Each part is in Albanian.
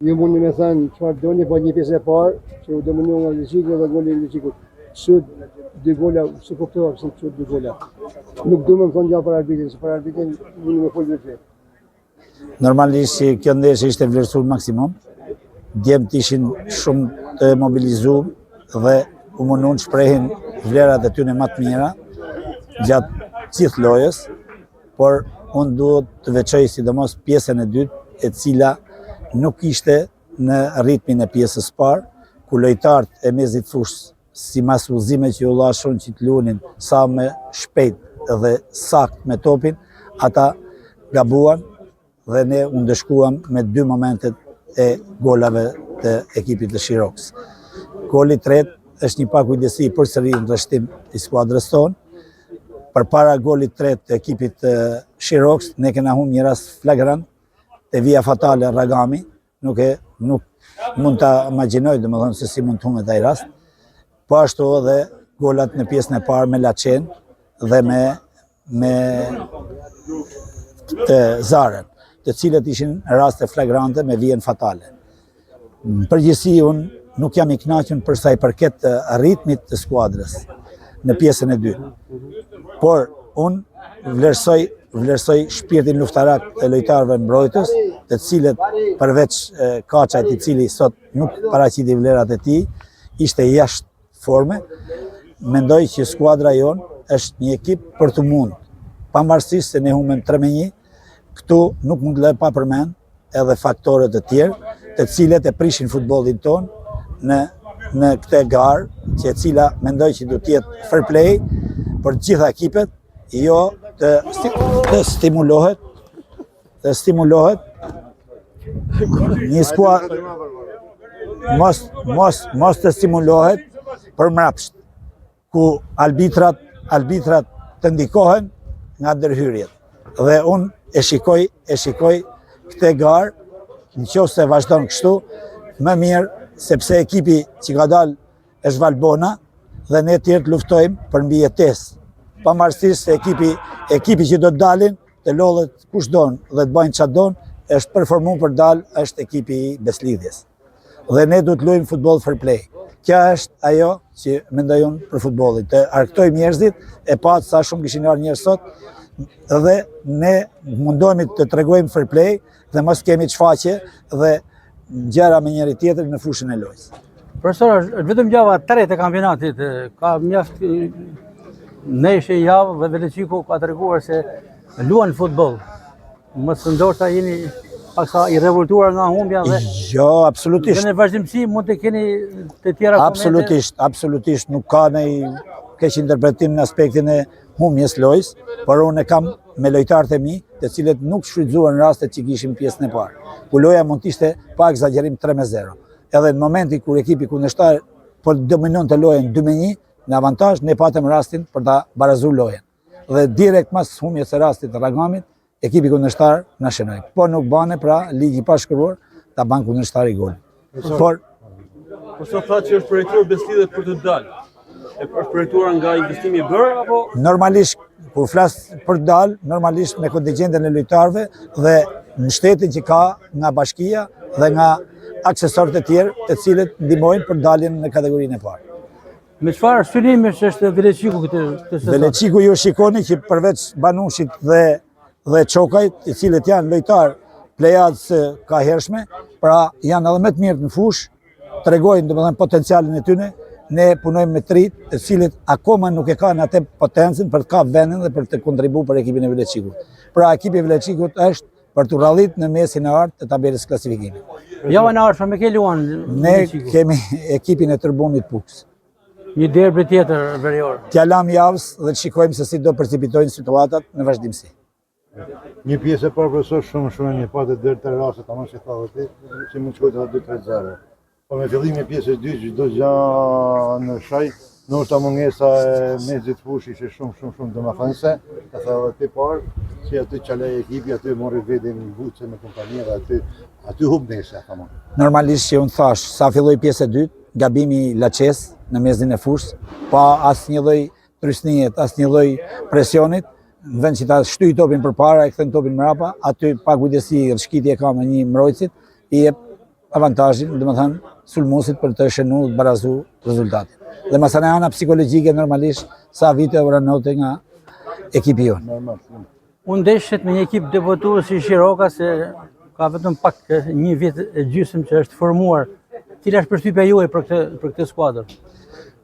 Ju mundi me thënë çfarë doni, po një pjesë e parë që u dominuar nga Leçiku dhe goli i Leçikut. Sot dy gola, se kuptova pse sot dy gola. Nuk do më thonë gjë për arbitrin, se për arbitrin mundi me folë vetë. Normalisht që kjo ndeshje ishte vlerësuar maksimum. Djemtë ishin shumë të mobilizuar dhe u mundun shprehin vlerat e tyre më të mira gjatë gjithë lojës, por unë duhet të veçoj sidomos pjesën e dytë, e cila nuk ishte në ritmin e pjesës parë, ku lojtarët e mezit fushës, si mas udhëzime që u lashon që të luanin sa më shpejt dhe sakt me topin, ata gabuan dhe ne u ndëshkuam me dy momentet e golave të ekipit të Shiroks. Goli i tretë është një pakujdesi përsëri në rreshtim i skuadrës tonë. Përpara golit të tretë të ekipit të Shiroks, ne kena humbur një rast flagrant te via fatale Ragami, nuk mund ta imagjinoj domethënë se si mund të humet ai rast. Po ashtu edhe golat në pjesën e parë me Laçen dhe me të Zaren, të cilët ishin raste flagrante me vijën fatale. Në përgjithësi unë nuk jam i kënaqur për sa i përket ritmit të skuadrës në pjesën e dytë. Por unë vlerësoj shpirtin luftarak të lojtarëve mbrojtës, të cilët përveç Kaçajt, i cili sot nuk paraqiti vlerat e tij, ishte jashtë forme. Mendoj që skuadra jon është një ekip për të mund, pavarësisht se ne humbëm 3-1, këtu nuk mund të lë pa përmend edhe faktorët e tjerë, të cilët e prishin futbollin ton në këtë garë, që e cila mendoj që duhet të jetë fair play për të gjitha ekipet, jo të stimulohet një skuadër, mos të stimulohet për mrapsht, ku arbitrat të ndikohen nga ndërhyrjet. Dhe unë e shikoj këtë garë, nëse vazhdon kështu, më mirë, sepse ekipi që ka dalë është Valbona dhe ne tjerë të luftojmë për mbijetesë. Pavarësisht se ekipi që do të dalin, të lodhet kush don dhe të bëjnë çfarë don, është përformuar për dalë, është ekipi i Beslidhjes. Dhe ne duhet luajmë futboll fair play. Kjo është ajo që mendoj unë për futbollin. Të argëtojmë njerëzit, e pa sa shumë kishin ardhur njerëz sot, dhe ne mundohemi të tregojmë fair play dhe mos kemi çfaqje dhe gjëra me njëri tjetrin në fushën e lojës. Profesor, është vetëm java e tretë e kampionatit, ka mjaft nesër javë dhe Leçiku ka treguar se luan futboll. Mos ndoshta jeni paksa i revoltuar nga humbja dhe jo, absolutisht. Në vazhdimsi mund të keni të tjera komente? Absolutisht, nuk ka ndonjë keq interpretim në aspektin e humbjes lojës, por unë kam me lojtarët e mi, të cilët nuk shfrytzuan rastet që kishim pjesën e parë. Ku loja mund të ishte pa egzagerim 3-0. Edhe në momenti kur ekipi kundërshtar po dominon të lojën 2-1, në avantazh ne patëm rastin për ta barazuar lojën. Dhe direkt pas humbjes së rastit të Ragamit, ekipi kundërshtar na shënoi. Po nuk bane, pra ligji pa shkruar ta ban kundërshtari golin. Po sot thotë që është projektuar Beslidhja për të dalë. Është projektuar nga investimi i bërë apo? Normalisht kur flas për të dalë, normalisht me kontingjentën e lojtarëve dhe mbështetjen që ka nga bashkia dhe nga aksesorët e tjerë, të cilët ndihmojnë për daljen në kategorinë e parë. Me çfarë synimesh është Leçiku këtë sezon? Leçiku ju shikoni që përveç Banushit dhe Çokajt, të cilët janë lojtar plejadës ka hershme, pra janë edhe më të mirë në fushë, tregojnë domethënë potencialin e tyre. Ne punojmë me trit, të cilët akoma nuk e kanë atë potencën për të kapur vendin dhe për të kontribuar për ekipin e Leçikut. Pra ekipi i Leçikut është për të rallit në mesin e lartë të tabelës klasifikimit. Javën e ardhshme me kë luan? Ne kemi ekipin e Tërbunit Puks. Një derbi tjetër verior. T'ja lam javës dhe të shikojmë se si do përcipitojnë situatat në vazhdimsi. Një pjesë e parë profesor shumë një patë deri të raste tamam si thua ti, si mund shkojë të 2-3-0. Po me fillimin e pjesës së dytë çdo gjë në shaj, ndoshta mungesa e mezit fushë ishte shumë domethënëse, ka thënë ti parë, si aty çalej ekipi, aty mori vetën buçë me kompani dhe aty humb nesër tamam. Normalisht që unë thash, sa filloi pjesa e dytë, gabimi Laçes në mesin e fushës, pa asnjë lloj trysnie, asnjë lloj presionit, në vend që ta shtyj topin përpara e kthen topin mbrapa, aty pa kujdesi rishkiti e ka me një mbrojtësit, i jep avantazhin, dhe më thënë, sulmusit për të shënu të barazu rezultatin. Dhe masane ana psikologjike normalisht sa vite u ranote nga ekipi jonë. Normal. Unë ndeshjet me një ekip debutues si Shiroka se ka vetëm pak një vit e gjysmë që është formuar. Cila është përshtypja juaj për këtë skuadër?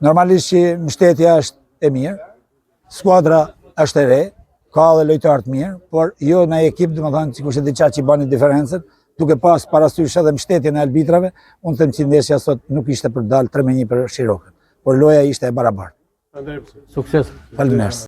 Normalisht që mbështetja është e mirë, skuadra është e re, ka dhe lojtarë të mirë, por jo në ekip, dhe më thënë, që kushe diqa që i bani diferencet, duke pas parasysh edhe mbështetjen e arbitrave, unë them që ndeshja sot nuk ishte për dalë 3-1 për Shirokën, por loja ishte e barabartë. Sukses. Faleminderit.